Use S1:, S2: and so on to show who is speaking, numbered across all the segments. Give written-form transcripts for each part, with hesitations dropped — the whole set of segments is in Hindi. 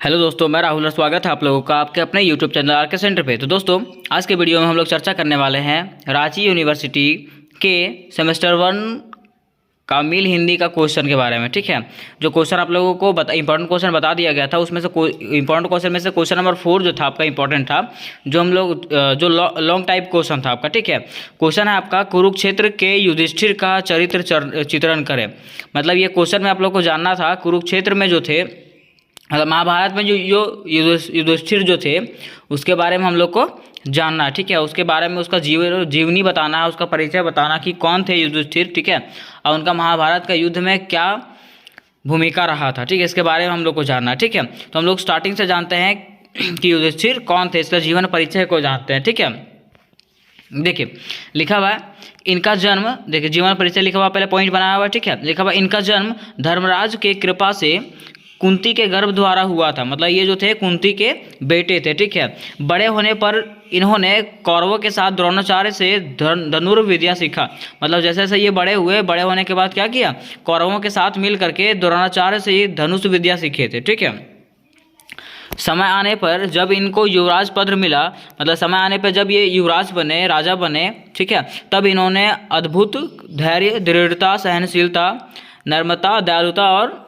S1: हेलो दोस्तों, मैं राहुल और स्वागत है आप लोगों का आपके अपने यूट्यूब चैनल आरके सेंटर पे। तो दोस्तों, आज के वीडियो में हम लोग चर्चा करने वाले हैं रांची यूनिवर्सिटी के सेमेस्टर 1 का मिल हिंदी का क्वेश्चन के बारे में। ठीक है, जो क्वेश्चन आप लोगों को इंपॉर्टेंट क्वेश्चन बता दिया गया था, उसमें से इंपॉर्टेंट क्वेश्चन में से क्वेश्चन नंबर 4 जो था आपका इंपॉर्टेंट था, जो हम लोग जो लॉन्ग टाइप क्वेश्चन था आपका। ठीक है, क्वेश्चन है आपका कुरुक्षेत्र के युधिष्ठिर का चरित्र चित्रण करें। मतलब ये क्वेश्चन में आप लोग को जानना था, कुरुक्षेत्र में जो थे महाभारत में जो युधिष्ठिर जो थे उसके बारे में हम लोग को जानना है। ठीक है, उसके बारे में उसका जीवनी बताना है, उसका परिचय बताना कि कौन थे युधिष्ठिर। ठीक है, और उनका महाभारत का युद्ध में क्या भूमिका रहा था। ठीक है, इसके बारे में हम लोग को जानना है। ठीक है, तो हम लोग स्टार्टिंग से जानते हैं कि युधिष्ठिर कौन थे, इसका जीवन परिचय को जानते हैं। ठीक है, देखिए लिखा हुआ है इनका जन्म, देखिए जीवन परिचय लिखा हुआ, पहले पॉइंट बनाया हुआ है। ठीक है, लिखा हुआ इनका जन्म धर्मराज के कृपा से कुंती के गर्भ द्वारा हुआ था। मतलब ये जो थे कुंती के बेटे थे। ठीक है, बड़े होने पर इन्होंने कौरवों के साथ द्रोणाचार्य से धनुर्विद्या सीखा। मतलब जैसे जैसे ये बड़े हुए, बड़े होने के बाद क्या किया, कौरवों के साथ मिल करके द्रोणाचार्य से धनुष विद्या सीखे थे। ठीक है, समय आने पर जब इनको युवराज पद मिला, मतलब समय आने पर जब ये युवराज बने, राजा बने, ठीक है, तब इन्होंने अद्भुत धैर्य, दृढ़ता, सहनशीलता, नम्रता, दयालुता और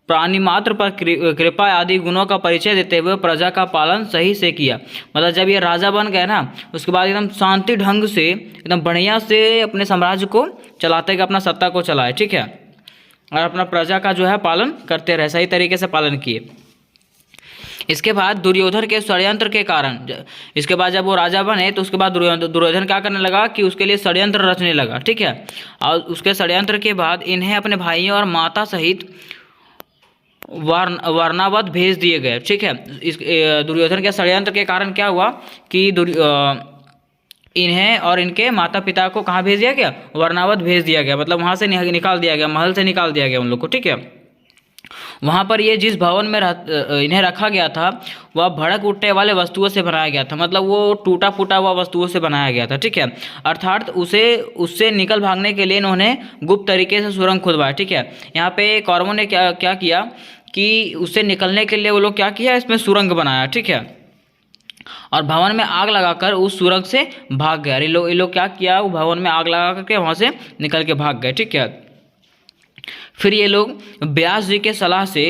S1: प्राणी मात्र पर कृपा आदि गुणों का परिचय देते हुए प्रजा का पालन सही से किया। मतलब जब ये राजा बन गए ना, उसके बाद एकदम शांति ढंग से, एकदम बढ़िया से अपने साम्राज्य को चलाते गए, अपना सत्ता को चलाए। ठीक है, और अपना प्रजा का जो है पालन करते रहे, सही तरीके से पालन किए। इसके बाद दुर्योधन के षड्यंत्र के कारण, इसके बाद जब वो राजा बने तो उसके बाद दुर्योधन क्या करने लगा कि उसके लिए षड्यंत्र रचने लगा। ठीक है, और उसके षड्यंत्र के बाद इन्हें अपने भाइयों और माता सहित वर्णावत भेज दिए गए। ठीक है, इस दुर्योधन के षड्यंत्र के कारण क्या हुआ कि इन्हें और इनके माता पिता को कहाँ भेज दिया गया, वर्णावत भेज दिया गया। मतलब वहाँ से निकाल दिया गया, महल से निकाल दिया गया उन लोग को। ठीक है, वहाँ पर ये जिस भवन में इन्हें रखा गया था वह भड़क उठने वाले वस्तुओं से बनाया गया था। मतलब वो टूटा फूटा हुआ वस्तुओं से बनाया गया था। ठीक है, अर्थात उससे निकल भागने के लिए इन्होंने गुप्त तरीके से सुरंग खुदवाया। ठीक है, यहाँ पे कौरवों ने क्या क्या किया कि उससे निकलने के लिए वो लोग क्या किया, इसमें सुरंग बनाया। ठीक है, और भवन में आग लगाकर उस सुरंग से भाग गए। ये लोग क्या किया, वो भवन में आग लगा करके वहाँ से निकल के भाग गए। ठीक है, फिर ये लोग व्यास जी के सलाह से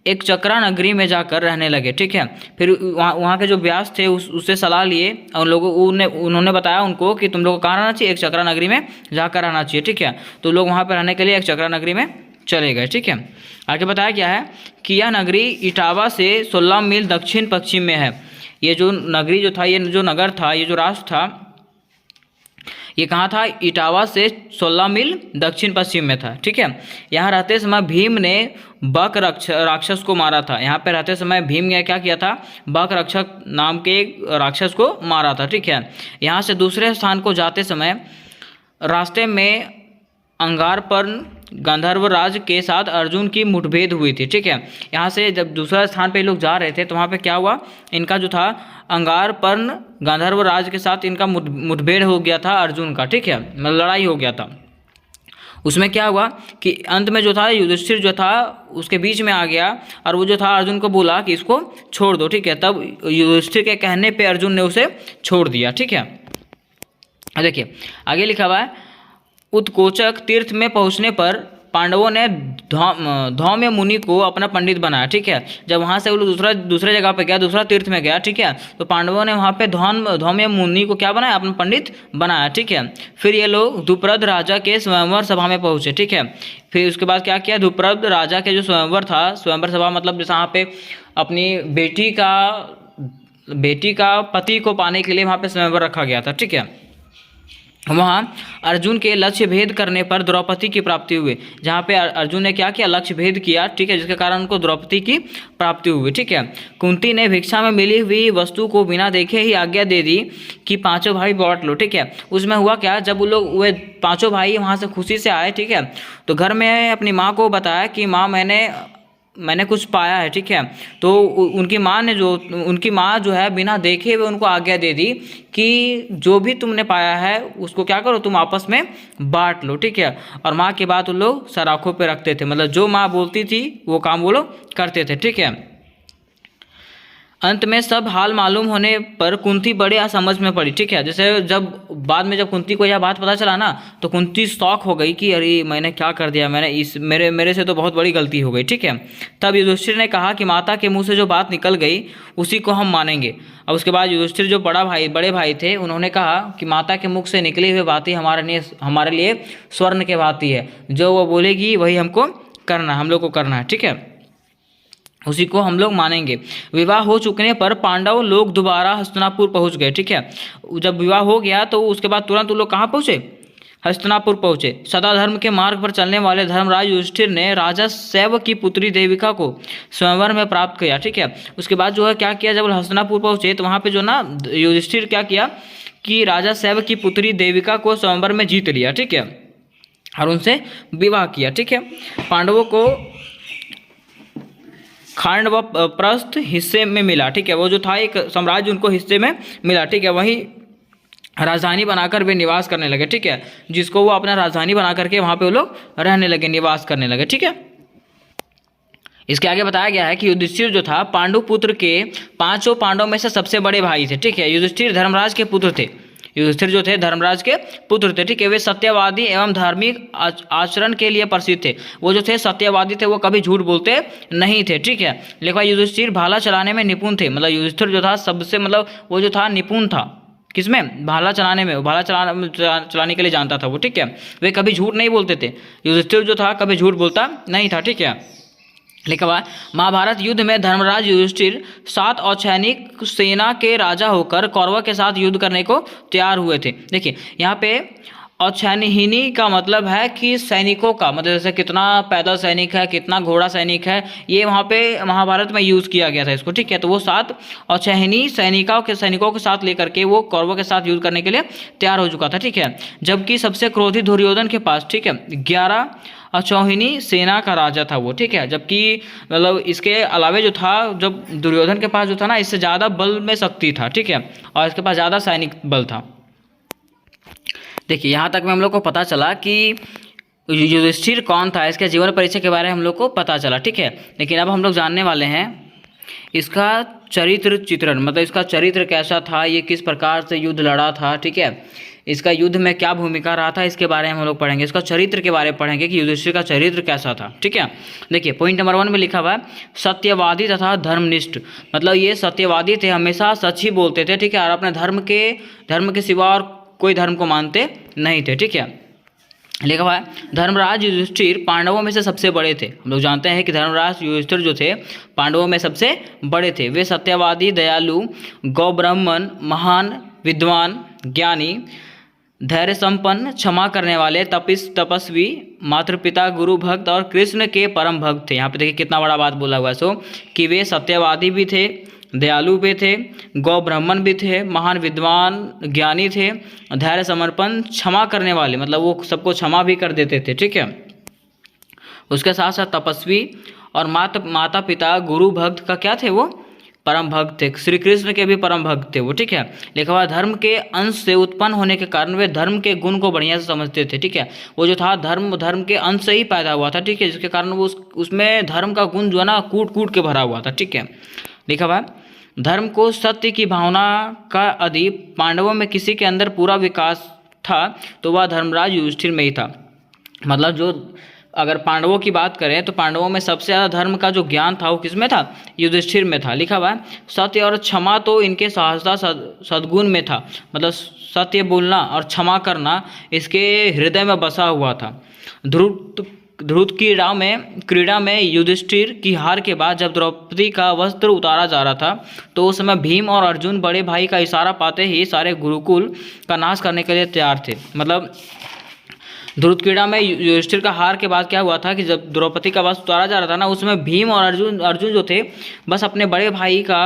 S1: एक चक्रा नगरी में जाकर रहने लगे। ठीक है, फिर वहाँ के जो व्यास थे उससे सलाह लिए और उन लोगों उन्होंने बताया उनको कि तुम लोग को कहाँ रहना चाहिए, एक चक्रा नगरी में जाकर रहना चाहिए। ठीक है, तो लोग वहाँ पर रहने के लिए एक चक्रा नगरी में चले गए। ठीक है, आगे बताया क्या है कि यह नगरी इटावा से 16 मील दक्षिण पश्चिम में है। ये जो नगरी जो था, ये जो नगर था, ये जो राष्ट्र था, ये कहाँ था, इटावा से 16 मील दक्षिण पश्चिम में था। ठीक है, यहाँ रहते समय भीम ने बक राक्षस को मारा था। यहाँ पे रहते समय भीम ने क्या किया था, बक रक्षक नाम के एक राक्षस को मारा था। ठीक है, यहाँ से दूसरे स्थान को जाते समय रास्ते में अंगारपर्न गंधर्व राज के साथ अर्जुन की मुठभेड़ हुई थी। ठीक है, यहाँ से जब दूसरा स्थान पे लोग जा रहे थे तो वहाँ पे क्या हुआ, इनका जो था अंगारपर्न गंधर्व राज के साथ इनका मुठभेड़ हो गया था अर्जुन का। ठीक है, मतलब लड़ाई हो गया था। उसमें क्या हुआ कि अंत में जो था युधिष्ठिर जो था उसके बीच में आ गया और वो जो था अर्जुन को बोला कि इसको छोड़ दो। ठीक है, तब युधिष्ठिर के कहने पर अर्जुन ने उसे छोड़ दिया। ठीक है, देखिए आगे लिखा हुआ है उत्कोचक तीर्थ में पहुंचने पर पांडवों ने धौम्य मुनि को अपना पंडित बनाया। ठीक है, जब वहाँ से वो दूसरे जगह पे गया, दूसरा तीर्थ में गया। ठीक है, तो पांडवों ने वहाँ पे धौम्य मुनि को क्या बनाया, अपना पंडित बनाया। ठीक है, फिर ये लोग द्रुपद राजा के स्वयंवर सभा में पहुँचे। ठीक है, फिर उसके बाद क्या किया, द्रुपद राजा के जो स्वयंवर था, स्वयंवर सभा मतलब जैसे वहाँ पे अपनी बेटी का पति को पाने के लिए वहाँ पे स्वयंवर रखा गया था। ठीक है, वहाँ अर्जुन के लक्ष्य भेद करने पर द्रौपदी की प्राप्ति हुई। जहाँ पे अर्जुन ने क्या किया, लक्ष्य भेद किया। ठीक है, जिसके कारण उनको द्रौपदी की प्राप्ति हुई। ठीक है, कुंती ने भिक्षा में मिली हुई वस्तु को बिना देखे ही आज्ञा दे दी कि पांचों भाई बांट लो। ठीक है, उसमें हुआ क्या, जब वो लोग वे पांचों भाई वहाँ से खुशी से आए, ठीक है, तो घर में अपनी माँ को बताया कि माँ मैंने कुछ पाया है। ठीक है, तो उनकी माँ जो है बिना देखे हुए उनको आज्ञा दे दी कि जो भी तुमने पाया है उसको क्या करो, तुम आपस में बांट लो। ठीक है, और माँ की बात उन लोग सराखों पे रखते थे। मतलब जो माँ बोलती थी वो काम वो लोग करते थे। ठीक है, अंत में सब हाल मालूम होने पर कुंती बड़े असमझ में पड़ी, ठीक है। जैसे जब बाद में जब कुंती को यह बात पता चला ना, तो कुंती शॉक हो गई कि अरे मैंने क्या कर दिया, मैंने इस मेरे मेरे से तो बहुत बड़ी गलती हो गई, ठीक है। तब युधिष्ठिर ने कहा कि माता के मुंह से जो बात निकल गई उसी को हम मानेंगे। अब उसके बाद युधिष्ठिर जो बड़े भाई थे, उन्होंने कहा कि माता के मुख से निकली हुई बातें हमारे लिए स्वर्ण के भांति है, जो वो बोलेगी वही हमको करना, हम लोग को करना है, ठीक है, उसी को हम लोग मानेंगे। विवाह हो चुकने पर पांडव लोग दोबारा हस्तिनापुर पहुंच गए, ठीक है। जब विवाह हो गया तो उसके बाद तुरंत वो लोग कहाँ पहुँचे, हस्तिनापुर पहुँचे। सदा धर्म के मार्ग पर चलने वाले धर्मराज युधिष्ठिर ने राजा शैव की पुत्री देविका को स्वयंवर में प्राप्त किया, ठीक है। उसके बाद जो है क्या किया, जब हस्तिनापुर पहुँचे तो वहाँ पर जो ना युधिष्ठिर क्या किया कि राजा शैव की पुत्री देविका को स्वयंवर में जीत लिया, ठीक है, और उनसे विवाह किया, ठीक है। पांडवों को खांड व प्रस्थ हिस्से में मिला, ठीक है, वो जो था एक साम्राज्य उनको हिस्से में मिला, ठीक है। वहीं राजधानी बनाकर वे निवास करने लगे, ठीक है, जिसको वो अपना राजधानी बना करके वहाँ पे वो लोग रहने लगे, निवास करने लगे, ठीक है। इसके आगे बताया गया है कि युधिष्ठिर जो था पांडु पुत्र के 5 पांडवों में से सबसे बड़े भाई थे, ठीक है। युधिष्ठिर धर्मराज के पुत्र थे, युधिष्ठिर जो थे धर्मराज के पुत्र थे, ठीक है। वे सत्यवादी एवं धार्मिक आचरण के लिए प्रसिद्ध थे। वो जो थे सत्यवादी थे, वो कभी झूठ बोलते नहीं थे, ठीक है। लेकिन युधिष्ठिर भाला चलाने में निपुण थे, मतलब युधिष्ठिर जो था सबसे मतलब वो जो था निपुण था, किसमें, भाला चलाने में, भाला चलाने के लिए जानता था वो, ठीक है। वे कभी झूठ नहीं बोलते थे, युधिष्ठिर जो था कभी झूठ बोलता नहीं था, ठीक है। लिखा हुआ महाभारत युद्ध में धर्मराज युधिष्ठिर 7 औच्छैनिक सेना के राजा होकर कौरवों के साथ युद्ध करने को तैयार हुए थे। देखिए यहाँ पे औच्छैनिहिनी का मतलब है कि सैनिकों का, मतलब जैसे कितना पैदल सैनिक है, कितना घोड़ा सैनिक है, ये वहाँ पे महाभारत में यूज़ किया गया था इसको, ठीक है। तो वो 7 औच्छैनिक सैनिकों के साथ लेकर के वो कौरवों के साथ युद्ध करने के लिए तैयार हो चुका था, ठीक है। जबकि सबसे क्रोधित दुर्योधन के पास, ठीक है, 11 अचौहिनी सेना का राजा था वो, ठीक है। जबकि मतलब इसके अलावे जो था, जब दुर्योधन के पास जो था ना, इससे ज़्यादा बल में शक्ति था, ठीक है, और इसके पास ज़्यादा सैनिक बल था। देखिए यहाँ तक में हम लोग को पता चला कि युधिष्ठिर कौन था, इसके जीवन परिचय के बारे में हम लोग को पता चला, ठीक है। लेकिन अब हम लोग जानने वाले हैं इसका चरित्र चित्रण, मतलब इसका चरित्र कैसा था, ये किस प्रकार से युद्ध लड़ा था, ठीक है, इसका युद्ध में क्या भूमिका रहा था, इसके बारे में हम लोग पढ़ेंगे। इसका चरित्र के बारे में पढ़ेंगे कि युधिष्ठिर का चरित्र कैसा था, ठीक है। देखिए पॉइंट नंबर 1 में लिखा हुआ है सत्यवादी तथा धर्मनिष्ठ, मतलब ये सत्यवादी थे, हमेशा सच ही बोलते थे, ठीक है, और अपने धर्म के सिवा और कोई धर्म को मानते नहीं थे, ठीक है। लिखा हुआ है धर्मराज युधिष्ठिर पांडवों में से सबसे बड़े थे। हम लोग जानते हैं कि धर्मराज युधिष्ठिर जो थे पांडवों में सबसे बड़े थे। वे सत्यवादी, दयालु, गौब्राह्मण, महान विद्वान, ज्ञानी, धैर्य संपन्न, क्षमा करने वाले, तपस्वी, मातृपिता, गुरु भक्त और कृष्ण के परम भक्त थे। यहाँ पे देखिए कितना बड़ा बात बोला हुआ है, सो कि वे सत्यवादी भी थे, दयालु भी थे, गौ ब्राह्मण भी थे, महान विद्वान ज्ञानी थे, धैर्य समर्पण, क्षमा करने वाले, मतलब वो सबको क्षमा भी कर देते थे, ठीक है। उसके साथ साथ तपस्वी और माता पिता गुरु भक्त का क्या थे, वो परम भक्त थे, श्री कृष्ण के भी परम भक्त थे वो, ठीक है। लिखा हुआ धर्म के अंश से उत्पन्न होने के कारण वे धर्म के गुण को बढ़िया से समझते थे, ठीक है। वो जो था धर्म के अंश से ही पैदा हुआ था, ठीक है, जिसके कारण वो उसमें धर्म का गुण जो है ना कूट कूट के भरा हुआ था, ठीक है। लिखा हुआ धर्म को सत्य की भावना का यदि पांडवों में किसी के अंदर पूरा विकास था तो वह धर्मराज युधिष्ठिर में ही था। मतलब जो अगर पांडवों की बात करें तो पांडवों में सबसे ज़्यादा धर्म का जो ज्ञान था वो किसमें था, युधिष्ठिर में था। लिखा हुआ है सत्य और क्षमा तो इनके सहजता सद्गुण में था, मतलब सत्य बोलना और क्षमा करना इसके हृदय में बसा हुआ था। ध्रुव क्रीड़ा में युधिष्ठिर की हार के बाद जब द्रौपदी का वस्त्र उतारा जा रहा था तो उस समय भीम और अर्जुन बड़े भाई का इशारा पाते ही सारे गुरुकुल का नाश करने के लिए तैयार थे। मतलब ध्रुव क्रीड़ा में युधिष्ठिर का हार के बाद क्या हुआ था कि जब द्रौपदी का वस्त्र उतारा जा रहा था ना, उसमें भीम और अर्जुन जो थे बस अपने बड़े भाई का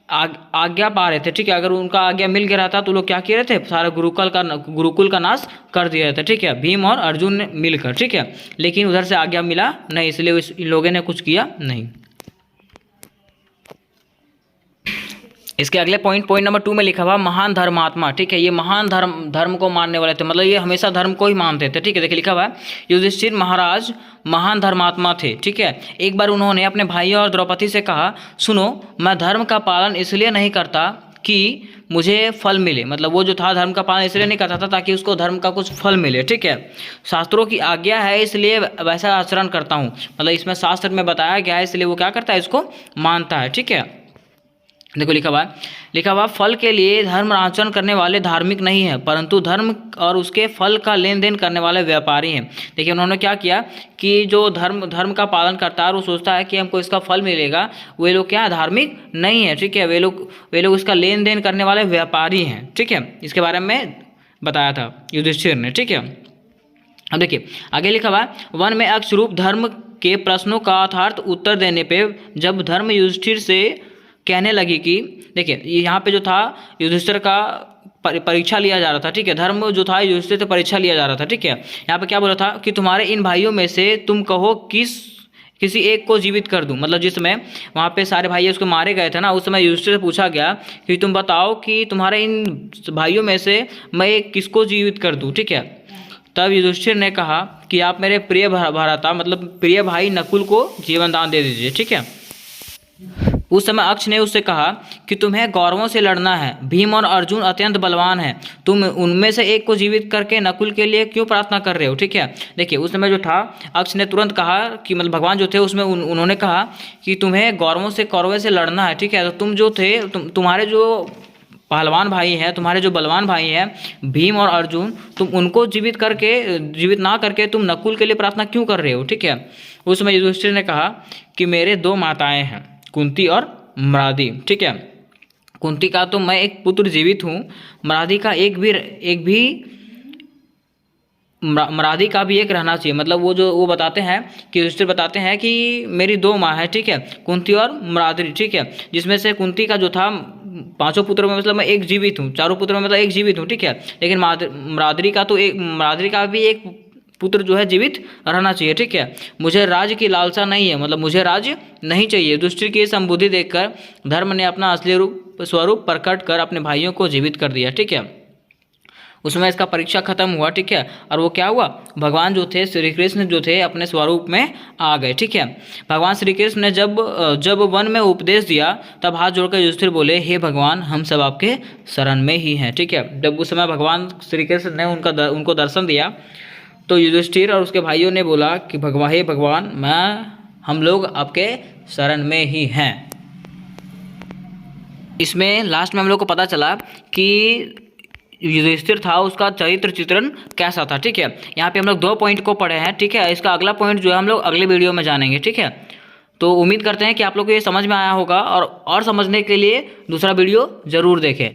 S1: आज्ञा पा रहे थे, ठीक है। अगर उनका आज्ञा मिल गया था तो लोग क्या किए रहे थे, सारे गुरुकुल का नाश कर दिया रहे थे, ठीक है, भीम और अर्जुन ने मिलकर, ठीक है। लेकिन उधर से आज्ञा मिला नहीं, इसलिए इन लोगों ने कुछ किया नहीं। इसके अगले पॉइंट नंबर 2 में लिखा हुआ महान धर्मात्मा, ठीक है। ये महान धर्म को मानने वाले थे, मतलब ये हमेशा धर्म को ही मानते थे, ठीक है। देखिए लिखा हुआ है युधिष्ठिर महाराज महान धर्मात्मा थे, ठीक है। एक बार उन्होंने अपने भाइयों और द्रौपदी से कहा, सुनो, मैं धर्म का पालन इसलिए नहीं करता कि मुझे फल मिले, मतलब वो जो था धर्म का पालन इसलिए नहीं करता था ताकि उसको धर्म का कुछ फल मिले, ठीक है। शास्त्रों की आज्ञा है इसलिए वैसा आचरण करता हूँ, मतलब इसमें शास्त्र में बताया गया है इसलिए वो क्या करता है, इसको मानता है, ठीक है। देखो लिखा हुआ फल के लिए धर्म आचरण करने वाले धार्मिक नहीं है, परंतु धर्म और उसके फल का लेन देन करने वाले व्यापारी हैं। देखिए उन्होंने क्या किया कि जो धर्म का पालन करता है और वो सोचता है कि हमको इसका फल मिलेगा, वे लोग क्या धार्मिक नहीं है, ठीक है। वे लोग इसका लेन देन करने वाले व्यापारी हैं, ठीक है। इसके बारे में बताया था युधिष्ठिर ने, ठीक है। अब देखिए आगे लिखा हुआ वन में अक्षरूप धर्म के प्रश्नों का यथार्थ उत्तर देने पे जब धर्म युधिष्ठिर से कहने लगी कि देखिए यहाँ पे जो था युधिष्ठिर का परीक्षा लिया जा रहा था, ठीक है। धर्म जो था युधिष्ठिर से परीक्षा लिया जा रहा था, ठीक है। यहाँ पे क्या बोला था कि तुम्हारे इन भाइयों में से तुम कहो किसी एक को जीवित कर दूं, मतलब जिस समय वहाँ पे सारे भाई उसको मारे गए थे ना, उस समय युधिष्ठिर से पूछा गया कि तुम बताओ कि तुम्हारे इन भाइयों में से मैं किसको जीवित कर दूँ, ठीक है। तब युधिष्ठिर ने कहा कि आप मेरे प्रिय भ्राता मतलब प्रिय भाई नकुल को जीवन दान दे दीजिए, ठीक है। उस समय अक्ष ने उससे कहा कि तुम्हें कौरवों से लड़ना है, भीम और अर्जुन अत्यंत बलवान हैं, तुम उनमें से एक को जीवित करके नकुल के लिए क्यों प्रार्थना कर रहे हो, ठीक है। देखिए उस समय जो था अक्ष ने तुरंत कहा कि मतलब भगवान जो थे उसमें उन्होंने कहा कि तुम्हें कौरवों से लड़ना है, ठीक है। तो तुम जो थे तुम्हारे जो पहलवान भाई हैं, तुम्हारे जो बलवान भाई हैं भीम और अर्जुन, तुम उनको जीवित ना करके तुम नकुल के लिए प्रार्थना क्यों कर रहे हो, ठीक है। उस समय युधिष्ठिर ने कहा कि मेरे 2 माताएं हैं, कुंती और मरादी, ठीक है। कुंती का तो मैं एक पुत्र जीवित हूँ, मरादी का मरादी का भी एक रहना चाहिए, मतलब वो बताते हैं कि युधिष्ठिर बताते हैं कि मेरी 2 माँ है, ठीक है, कुंती और मरादी, ठीक है। जिसमें से कुंती का जो था 5 पुत्रों में मतलब मैं एक जीवित हूँ, 4 पुत्रों में मतलब एक जीवित हूँ, ठीक है। लेकिन मरादी का भी एक पुत्र जो है जीवित रहना चाहिए, ठीक है। मुझे राज्य की लालसा नहीं है, मतलब मुझे राज्य नहीं चाहिए। युधिष्ठिर की संबुद्धि देखकर धर्म ने अपना असली स्वरूप प्रकट कर अपने भाइयों को जीवित कर दिया, ठीक है। उसमें इसका परीक्षा खत्म हुआ, ठीक है। और वो क्या हुआ, भगवान जो थे श्री कृष्ण जो थे अपने स्वरूप में आ गए, ठीक है। भगवान श्री कृष्ण ने जब वन में उपदेश दिया तब हाथ जोड़कर युधिष्ठिर बोले, हे भगवान हम सब आपके शरण में ही हैं, ठीक है। जब उस समय भगवान श्री कृष्ण ने उनको दर्शन दिया तो युधिष्ठिर और उसके भाइयों ने बोला कि हे भगवान हम लोग आपके शरण में ही हैं। इसमें लास्ट में हम लोग को पता चला कि युधिष्ठिर था उसका चरित्र चित्रण कैसा था, ठीक है। यहाँ पे हम लोग 2 पॉइंट को पढ़े हैं, ठीक है। इसका अगला पॉइंट जो है हम लोग अगले वीडियो में जानेंगे, ठीक है। तो उम्मीद करते हैं कि आप लोग को ये समझ में आया होगा और समझने के लिए दूसरा वीडियो ज़रूर देखें।